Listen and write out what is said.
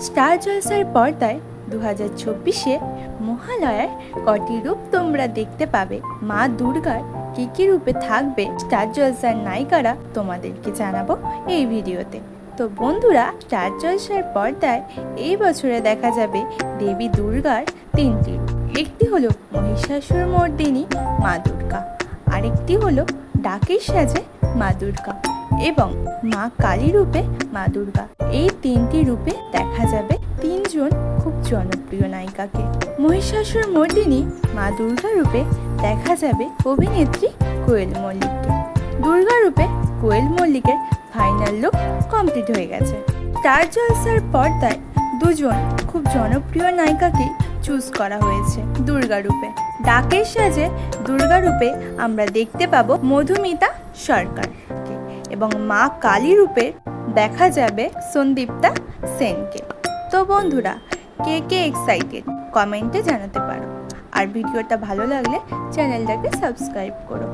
Star জলসার পর্দায় 2024-এ মহালয়ার কটি রূপ তোমরা দেখতে পাবে। মা দুর্গার কী কী রূপে থাকবে স্টার জলসার নায়িকারা তোমাদেরকে জানাবো এই ভিডিওতে। তো বন্ধুরা, স্টার জলসার পর্দায় এই বছরে দেখা যাবে দেবী দুর্গার তিনটি রূপ। একটি হলো মহিষাসুর মর্দিনী মা দুর্গা, আরেকটি হলো ডাকের সাজে মা দুর্গা এবং মা কালী রূপে মা দুর্গা। এই তিনটি রূপে দেখা যাবে তিনজন খুব জনপ্রিয় নায়িকাকে। মহিষাসুর মর্দিনী মা দুর্গা রূপে দেখা যাবে অভিনেত্রী কোয়েল মল্লিককে। দুর্গা রূপে কোয়েল মল্লিকের ফাইনাল লুক কমপ্লিট হয়ে গেছে। স্টার জলসার পর্দায় দুজন খুব জনপ্রিয় নায়িকাকে চুজ করা হয়েছে দুর্গা রূপে। ডাকের সাজে দুর্গা রূপে আমরা দেখতে পাবো মধুমিতা সরকারকে এবং মা কালী রূপে দেখা যাবে সন্দীপ্তা সেনকে। তো বন্ধুরা, কে কে এক্সাইটেড কমেন্টে জানাতে পারো, আর ভিডিওটা ভালো লাগলে চ্যানেলটাকে সাবস্ক্রাইব করো।